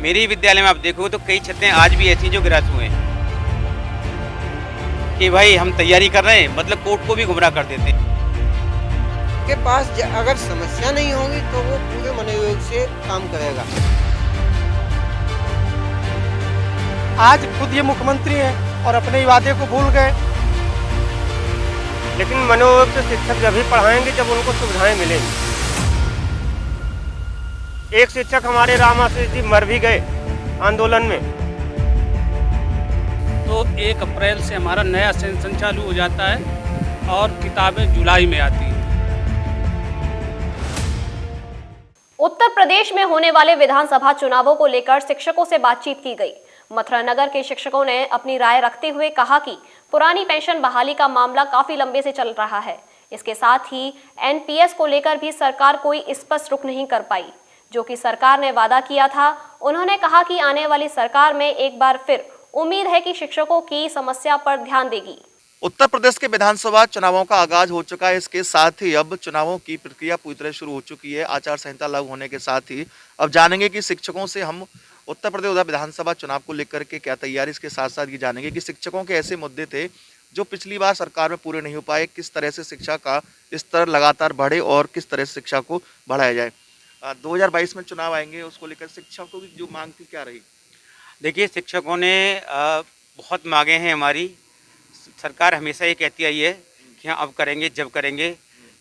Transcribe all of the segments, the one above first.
मेरे विद्यालय में आप देखो तो कई छतें आज भी ऐसी जो गिरास हुए हैं कि भाई हम तैयारी कर रहे हैं, मतलब कोर्ट को भी गुमराह कर देते हैं। के पास अगर समस्या नहीं होगी तो वो पूरे मनोयोग से काम करेगा। आज खुद ये मुख्यमंत्री हैं और अपने ही वादे को भूल गए। लेकिन मनोयोग से शिक्षक जब भी पढ़ाएंगे जब उनको सुविधाएं मिलेंगी। एक शिक्षक हमारे रामाशीष जी मर भी गए आंदोलन में। तो 1 अप्रैल से हमारा नया सेशन चालू हो जाता है और किताबें जुलाई में आती हैं। उत्तर प्रदेश में होने वाले विधानसभा चुनावों को लेकर शिक्षकों से बातचीत की गई। मथुरा नगर के शिक्षकों ने अपनी राय रखते हुए कहा कि पुरानी पेंशन बहाली का मामला काफी लंबे से चल रहा है। इसके साथ ही एनपीएस को लेकर भी सरकार कोई स्पष्ट रुख नहीं कर पाई, जो कि सरकार ने वादा किया था। उन्होंने कहा कि आने वाली सरकार में एक बार फिर उम्मीद है कि शिक्षकों की समस्या पर ध्यान देगी। उत्तर प्रदेश के विधानसभा चुनावों का आगाज हो चुका है। इसके साथ ही अब चुनावों की प्रक्रिया पूरी तरह शुरू हो चुकी है। आचार संहिता लागू होने के साथ ही अब जानेंगे कि शिक्षकों से हम उत्तर प्रदेश विधानसभा चुनाव को लेकर के क्या तैयारी, इसके साथ साथ ये जानेंगे कि शिक्षकों के ऐसे मुद्दे थे जो पिछली बार सरकार में पूरे नहीं हो पाए, किस तरह से शिक्षा का स्तर लगातार बढ़े और किस तरह से शिक्षा को बढ़ाया जाए। 2022 में चुनाव आएंगे, उसको लेकर शिक्षकों की जो मांग थी क्या रही? देखिए, शिक्षकों ने बहुत मांगे हैं हमारी। सरकार हमेशा ये कहती आई है कि हाँ अब करेंगे जब करेंगे।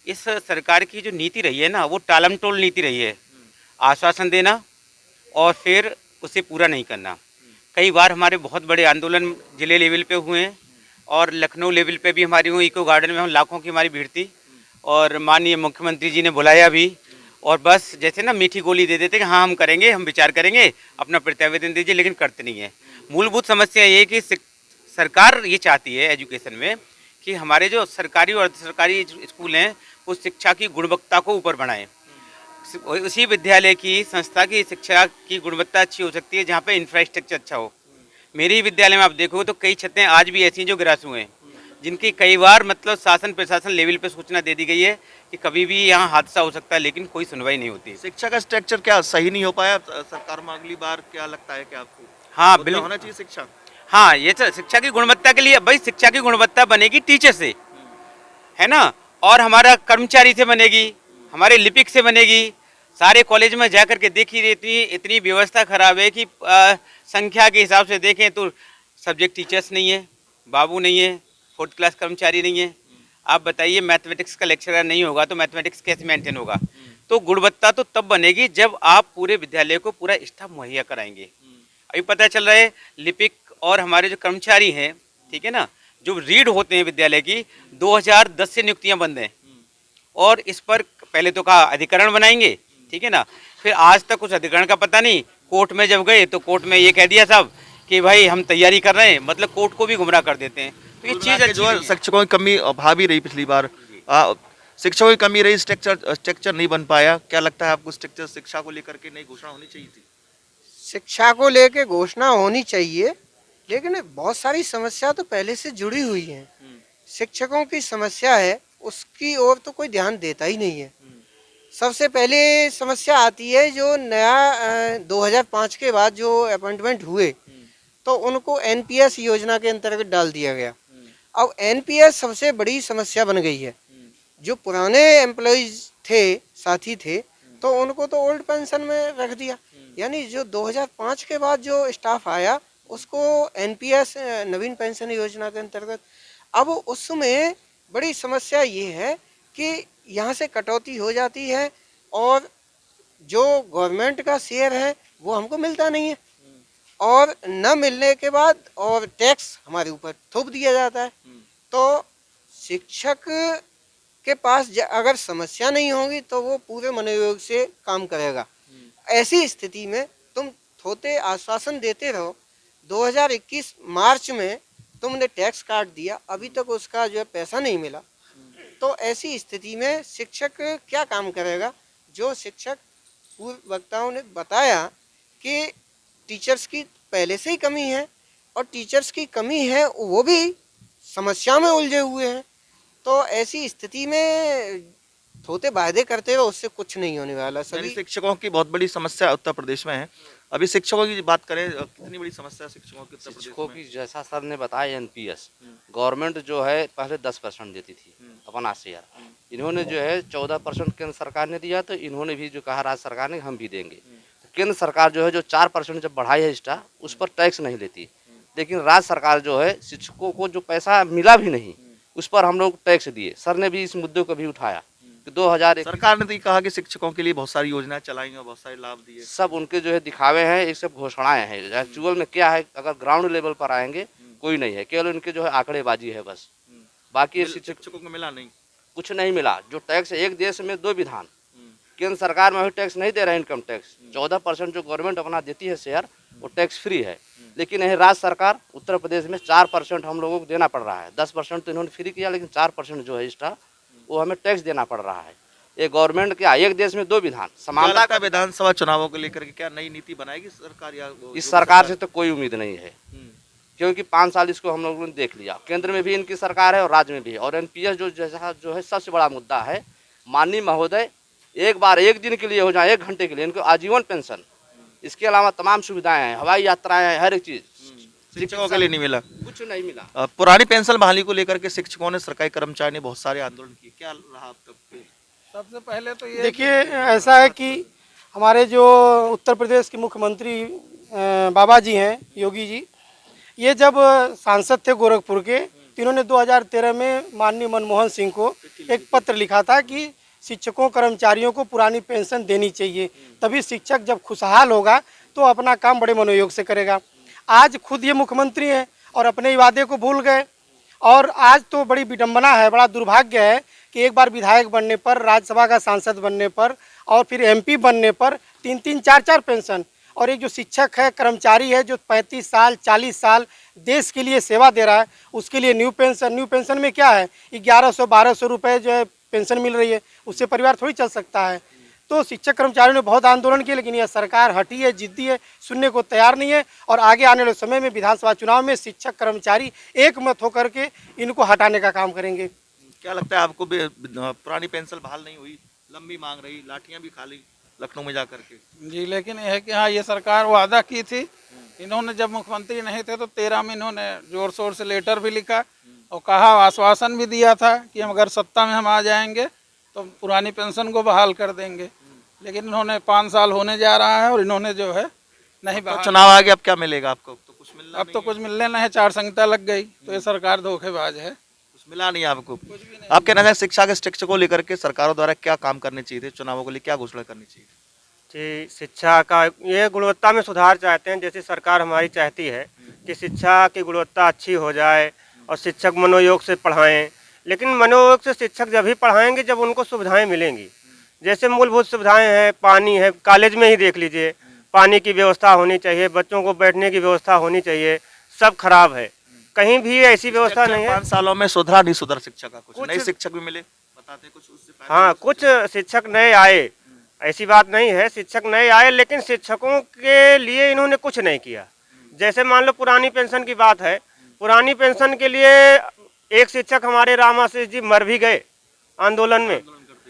इस सरकार की जो नीति रही है ना, वो टालमटोल नीति रही है। आश्वासन देना और फिर उसे पूरा नहीं करना। कई बार हमारे बहुत बड़े आंदोलन जिले लेवल पे हुए हैं और लखनऊ लेवल पे भी हमारी हुई। इको गार्डन में हम लाखों की हमारी भीड़ थी और माननीय मुख्यमंत्री जी ने बुलाया भी, और बस जैसे ना मीठी गोली दे देते कि हाँ हम करेंगे, हम विचार करेंगे, अपना प्रतिवेदन दीजिए, लेकिन करते नहीं है। मूलभूत समस्या ये है कि सरकार ये चाहती है एजुकेशन में कि हमारे जो सरकारी और अर्ध सरकारी स्कूल हैं वो शिक्षा की गुणवत्ता को ऊपर बढ़ाएं। उसी विद्यालय की संस्था की शिक्षा की गुणवत्ता अच्छी हो सकती है जहाँ पे इंफ्रास्ट्रक्चर अच्छा हो। मेरे विद्यालय में आप देखो तो कई छतें आज भी ऐसी जो गिरास हुए हैं, जिनकी कई बार मतलब शासन प्रशासन लेवल पे सूचना दे दी गई है कि कभी भी यहाँ हादसा हो सकता है, लेकिन कोई सुनवाई नहीं होती। शिक्षा का स्ट्रक्चर क्या सही नहीं हो पाया सरकार में? अगली बार क्या लगता है कि आपको? हाँ बिल्कुल बिल्कुल होना चाहिए शिक्षा। हाँ, ये शिक्षा की गुणवत्ता के लिए भाई शिक्षा की गुणवत्ता बनेगी टीचर से, है ना, और हमारा कर्मचारी से बनेगी, हमारे लिपिक से बनेगी। सारे कॉलेज में जा करके देखिए इतनी व्यवस्था खराब है कि संख्या के हिसाब से देखें तो सब्जेक्ट टीचर्स नहीं है, बाबू नहीं है, 4th क्लास कर्मचारी नहीं है। आप बताइए, मैथमेटिक्स का लेक्चरर नहीं होगा तो मैथमेटिक्स कैसे मेंटेन होगा? तो गुणवत्ता तो तब बनेगी जब आप पूरे विद्यालय को पूरा स्टाफ मुहैया कराएंगे। अभी पता चल रहा है लिपिक और हमारे जो कर्मचारी हैं, ठीक है ना, जो रीड होते हैं विद्यालय की, 2010 से नियुक्तियां बंद हैं। और इस पर पहले तो कहा अधिकरण बनाएंगे, ठीक है ना, फिर आज तक कुछ अधिकरण का पता नहीं। कोर्ट में जब गए तो कोर्ट में ये कह दिया साहब कि भाई हम तैयारी कर रहे हैं, मतलब कोर्ट को भी गुमराह कर देते हैं। तो ये चीज़ जो है शिक्षकों की कमी भावी रही पिछली बार, शिक्षकों की कमी रही, स्ट्रक्चर नहीं बन पाया। क्या लगता है आपको स्ट्रक्चर शिक्षा को लेकर के नई घोषणा होनी चाहिए थी? शिक्षा को लेके घोषणा होनी चाहिए, लेकिन बहुत सारी समस्या तो पहले से जुड़ी हुई है। शिक्षकों की समस्या है, उसकी ओर तो कोई ध्यान देता ही नहीं है। सबसे पहले समस्या आती है जो नया 2005 के बाद जो अपॉइंटमेंट हुए तो उनको एनपीएस योजना के अंतर्गत डाल दिया गया। अब एनपीएस सबसे बड़ी समस्या बन गई है। जो पुराने एम्प्लॉइज थे, साथी थे, तो उनको तो ओल्ड पेंशन में रख दिया। यानी जो 2005 के बाद जो स्टाफ आया उसको एनपीएस नवीन पेंशन योजना के अंतर्गत। अब उसमें बड़ी समस्या ये है कि यहाँ से कटौती हो जाती है और जो गवर्नमेंट का शेयर है वो हमको मिलता नहीं है, और न मिलने के बाद और टैक्स हमारे ऊपर थोप दिया जाता है। तो शिक्षक के पास अगर समस्या नहीं होगी तो वो पूरे मनोयोग से काम करेगा। ऐसी स्थिति में तुम थोते आश्वासन देते रहो। 2021 मार्च में तुमने टैक्स काट दिया, अभी तक उसका जो है पैसा नहीं मिला। तो ऐसी स्थिति में शिक्षक क्या काम करेगा? जो शिक्षक पूर्व वक्ताओं ने बताया कि टीचर्स की पहले से ही कमी है और टीचर्स की कमी है वो भी समस्या में उलझे हुए हैं। तो ऐसी स्थिति में थोते वायदे करते रहो, उससे कुछ नहीं होने वाला। सभी शिक्षकों की बहुत बड़ी समस्या उत्तर प्रदेश में है। अभी शिक्षकों की बात करें, कितनी बड़ी समस्या है शिक्षकों की उत्तर प्रदेश शिक्षकों में? की जैसा सर ने बताया एनपीएस गवर्नमेंट जो है पहले 10% देती थी अपना शेयर, इन्होंने जो है 14% केंद्र सरकार ने दिया, तो इन्होंने भी जो कहा राज्य सरकार ने हम भी देंगे। तो केंद्र सरकार जो है जो 4% जब बढ़ाई है एक्स्ट्रा, उस पर टैक्स नहीं लेती, लेकिन राज्य सरकार जो है शिक्षकों को जो पैसा मिला भी नहीं उस पर हम लोग टैक्स दिए। सर ने भी इस मुद्दे को भी उठाया कि 2001 सरकार ने तो ये कहा कि शिक्षकों के लिए बहुत सारी योजनाएं चलाई और बहुत सारे लाभ दिए। सब उनके जो है दिखावे हैं, ये सब घोषणाएं हैं। एक्चुअल में क्या है, अगर ग्राउंड लेवल पर आएंगे कोई नहीं है, केवल उनके जो है आंकड़ेबाजी है बस। बाकी शिक्षकों को मिला नहीं, कुछ नहीं मिला। जो टैक्स, एक देश में दो विधान, केंद्र सरकार में भी टैक्स नहीं दे रहा है, इनकम टैक्स 14% जो गवर्नमेंट अपना देती है शेयर, वो टैक्स फ्री है। लेकिन यह राज्य सरकार उत्तर प्रदेश में 4% हम लोगों को देना पड़ रहा है। 10% तो इन्होंने फ्री किया, लेकिन 4% जो है एक्स्ट्रा वो हमें टैक्स देना पड़ रहा है। ये गवर्नमेंट क्या, एक देश में दो विधान, समानता का विधानसभा चुनावों को लेकर के क्या नई नीति बनाएगी सरकार? या इस सरकार से तो कोई उम्मीद नहीं है, क्योंकि 5 साल इसको हम लोगों ने देख लिया। केंद्र में भी इनकी सरकार है और राज्य में भी है। और एनपीएस जो है सबसे बड़ा मुद्दा है। माननीय महोदय एक बार, एक दिन के लिए हो जाए, 1 घंटे के लिए, इनको आजीवन पेंशन, इसके अलावा तमाम सुविधाएं हैं, हवाई यात्राएं हैं, हर एक चीज शिक्षकों के लिए नहीं मिला, कुछ नहीं मिला। पुरानी पेंशन बहाली को लेकर के शिक्षकों ने, सरकारी कर्मचारी ने बहुत सारे आंदोलन किए, क्या रहा अब तक? सबसे पहले तो ये देखिए, ऐसा है कि हमारे जो उत्तर प्रदेश के मुख्यमंत्री बाबा जी हैं, योगी जी, ये जब सांसद थे गोरखपुर के, तो इन्होंने 2013 में माननीय मनमोहन सिंह को एक पत्र लिखा था कि शिक्षकों कर्मचारियों को पुरानी पेंशन देनी चाहिए, तभी शिक्षक जब खुशहाल होगा तो अपना काम बड़े मनोयोग से करेगा। आज खुद ये मुख्यमंत्री हैं और अपने ही वादे को भूल गए। और आज तो बड़ी विडंबना है, बड़ा दुर्भाग्य है कि एक बार विधायक बनने पर, राज्यसभा का सांसद बनने पर और फिर एमपी बनने पर 3-3, 4-4 पेंशन, और एक जो शिक्षक है, कर्मचारी है, जो 35 साल 40 साल देश के लिए सेवा दे रहा है, उसके लिए न्यू पेंशन में क्या है, 1100-1200 रुपये जो है पेंशन मिल रही है, उससे परिवार थोड़ी चल सकता है। तो शिक्षक कर्मचारियों ने बहुत आंदोलन किए, लेकिन यह सरकार हटी है, जिद्दी है, सुनने को तैयार नहीं है। और आगे आने वाले समय में विधानसभा चुनाव में शिक्षक कर्मचारी एक मत होकर के इनको हटाने का काम करेंगे। क्या लगता है आपको, पुरानी पेंशन बहाल नहीं हुई, लंबी मांग रही, लाठियां भी खा ली लखनऊ में जाकर के? जी, लेकिन यह है कि हाँ, ये सरकार वादा की थी। इन्होंने जब मुख्यमंत्री नहीं थे तो 13 में इन्होंने जोर शोर से लेटर भी लिखा और कहा, आश्वासन भी दिया था कि हम अगर सत्ता में हम आ जाएंगे तो पुरानी पेंशन को बहाल कर देंगे। लेकिन इन्होंने 5 साल होने जा रहा है और इन्होंने जो है नहीं बहाल। चुनाव आ गया, अब क्या मिलेगा आपको? तो कुछ मिलना अब तो कुछ मिलने नहीं, 4 संहिता लग गई, तो ये सरकार धोखेबाज है, कुछ मिला नहीं आपको। आपके नजर शिक्षा के शिक्षकों को लेकर के सरकारों द्वारा क्या काम करने चाहिए थे, चुनावों के लिए क्या घोषणा करनी चाहिए? जी, शिक्षा का ये गुणवत्ता में सुधार चाहते हैं, जैसे सरकार हमारी चाहती है कि शिक्षा की गुणवत्ता अच्छी हो जाए और शिक्षक मनोयोग से पढ़ाएं। लेकिन मनोयोग से शिक्षक जब ही पढ़ाएंगे जब उनको सुविधाएं मिलेंगी। जैसे मूलभूत सुविधाएं हैं, पानी है, कॉलेज में ही देख लीजिए, पानी की व्यवस्था होनी चाहिए, बच्चों को बैठने की व्यवस्था होनी चाहिए, सब खराब है, कहीं भी ऐसी व्यवस्था नहीं है। 5 सालों में सुधरा नहीं सुधर शिक्षा का? कुछ नए शिक्षक भी मिले, बताते कुछ उससे पहले? हाँ, कुछ शिक्षक नए आए, ऐसी बात नहीं है, शिक्षक नए आए, लेकिन शिक्षकों के लिए इन्होंने कुछ नहीं किया। जैसे मान लो पुरानी पेंशन की बात है, पुरानी पेंशन के लिए एक शिक्षक हमारे रामाशीष जी मर भी गए आंदोलन में,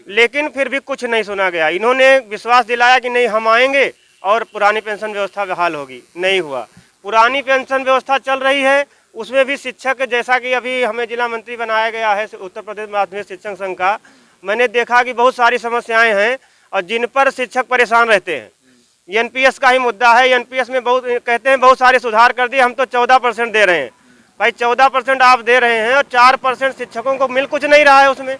लेकिन फिर भी कुछ नहीं सुना गया। इन्होंने विश्वास दिलाया कि नहीं, हम आएंगे और पुरानी पेंशन व्यवस्था बहाल होगी, नहीं हुआ। पुरानी पेंशन व्यवस्था चल रही है, उसमें भी शिक्षक, जैसा कि अभी हमें जिला मंत्री बनाया गया है उत्तर प्रदेश माध्यमिक शिक्षक संघ का, मैंने देखा कि बहुत सारी समस्याएं हैं और जिन पर शिक्षक परेशान रहते हैं। एनपीएस का ही मुद्दा है, एनपीएस में बहुत कहते हैं बहुत सारे सुधार कर दिए, हम तो 14% दे रहे हैं। भाई 14% आप दे रहे हैं और 4% शिक्षकों को मिल कुछ नहीं रहा है, उसमें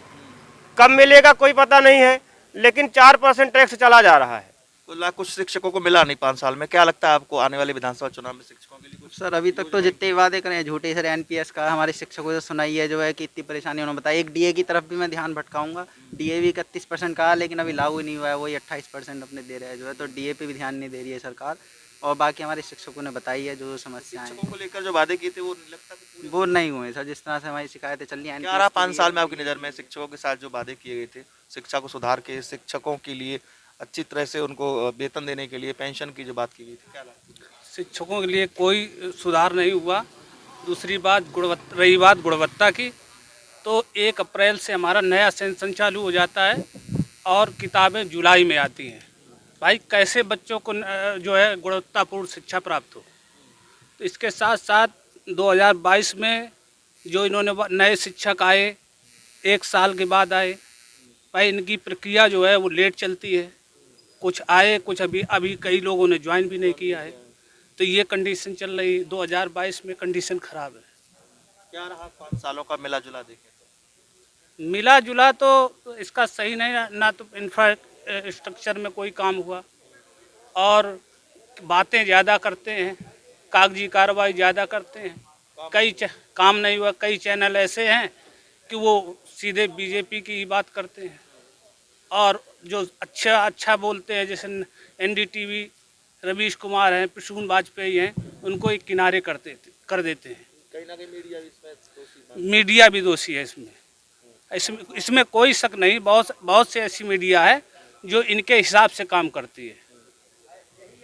कब मिलेगा कोई पता नहीं है, लेकिन 4% टैक्स चला जा रहा है। कुछ शिक्षकों को मिला नहीं 5 साल में, क्या लगता है आपको आने वाले विधानसभा चुनाव में शिक्षकों के लिए कुछ? सर अभी तक तो जितने वादे करें झूठे सर। एनपीएस का हमारे शिक्षकों से सुनाई है जो है कि इतनी परेशानी उन्होंने बताया। एक डीए की तरफ भी मैं ध्यान भटकाऊंगा, डीए भी 31% का, लेकिन अभी लागू नहीं हुआ है, वही 28% अपने दे रहा है जो है, तो डीए पे भी ध्यान नहीं दे रही है सरकार। और बाकी हमारे शिक्षकों ने बताई है जो समस्याएं शिक्षकों को लेकर जो वादे किए थे वो नहीं लगता कि वो नहीं हुए सर, जिस तरह से हमारी शिकायतें चल रही हैं। क्या रहा 5 साल में आपकी नज़र में शिक्षकों के साथ जो वादे किए गए थे, शिक्षा को सुधार के, शिक्षकों के लिए अच्छी तरह से उनको वेतन देने के लिए, पेंशन की जो बात की गई थी, क्या लगा? शिक्षकों के लिए कोई सुधार नहीं हुआ। दूसरी बात रही बात गुणवत्ता की, तो 1 अप्रैल से हमारा नया सेशन चालू हो जाता है और किताबें जुलाई में आती हैं। भाई कैसे बच्चों को जो है गुणवत्तापूर्ण शिक्षा प्राप्त हो। तो इसके साथ साथ 2022 में जो इन्होंने नए शिक्षक आए, 1 साल के बाद आए, भाई इनकी प्रक्रिया जो है वो लेट चलती है। कुछ आए, कुछ अभी कई लोगों ने ज्वाइन भी नहीं किया है। तो ये कंडीशन चल रही 2022 में, कंडीशन ख़राब है। क्या रहा 5 सालों का मिला जुला देखें तो? मिला जुला तो इसका सही नहीं, ना तो इंफ्रास्ट्रक्चर में कोई काम हुआ और बातें ज़्यादा करते हैं, कागजी कार्रवाई ज़्यादा करते हैं, काम नहीं हुआ। कई चैनल ऐसे हैं कि वो सीधे बीजेपी की ही बात करते हैं और जो अच्छा बोलते हैं, जैसे NDTV रवीश कुमार हैं, प्रसून वाजपेयी हैं, उनको एक किनारे कर देते हैं। कहीं ना कहीं मीडिया भी इसमें दोषी मीडिया भी दोषी है इसमें कोई शक नहीं। बहुत से ऐसी मीडिया है जो इनके हिसाब से काम करती है।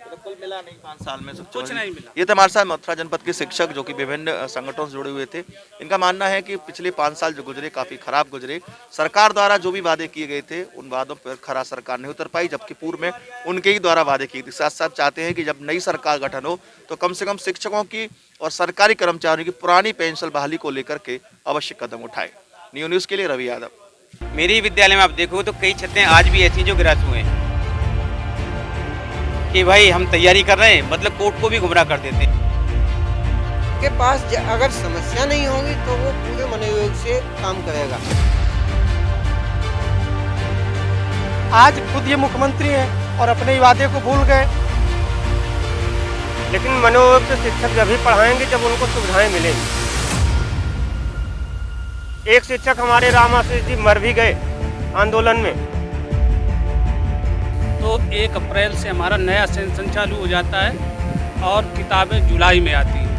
तो कुल मिला नहीं 5 साल में कुछ नहीं मिला। ये थे हमारे साथ मथुरा जनपद के शिक्षक जो कि विभिन्न संगठनों से जुड़े हुए थे। इनका मानना है कि पिछले 5 साल जो गुजरे काफ़ी खराब गुजरे। सरकार द्वारा जो भी वादे किए गए थे उन वादों पर खरा सरकार नहीं उतर पाई, जबकि पूर्व में उनके ही द्वारा वादे किए थे। साथ साथ चाहते हैं कि जब नई सरकार गठन हो तो कम से कम शिक्षकों की और सरकारी कर्मचारियों की पुरानी पेंशन बहाली को लेकर के अवश्य कदम उठाए। न्यूज़ के लिए रवि यादव। मेरे विद्यालय में आप देखो तो कई छतें आज भी ऐसी जो गिरा हुए हैं कि भाई हम तैयारी कर रहे हैं, मतलब कोर्ट को भी गुमराह कर देते हैं। के पास अगर समस्या नहीं होगी तो वो पूरे मनोयोग से काम करेगा। आज खुद ये मुख्यमंत्री हैं और अपने वादे को भूल गए। लेकिन मनोयोग से शिक्षक जब भी पढ़ाएंगे जब उनको सुविधाएं मिलेंगी। एक शिक्षक हमारे राम आशीष जी मर भी गए आंदोलन में। तो 1 अप्रैल से हमारा नया सेशन चालू हो जाता है और किताबें जुलाई में आती हैं।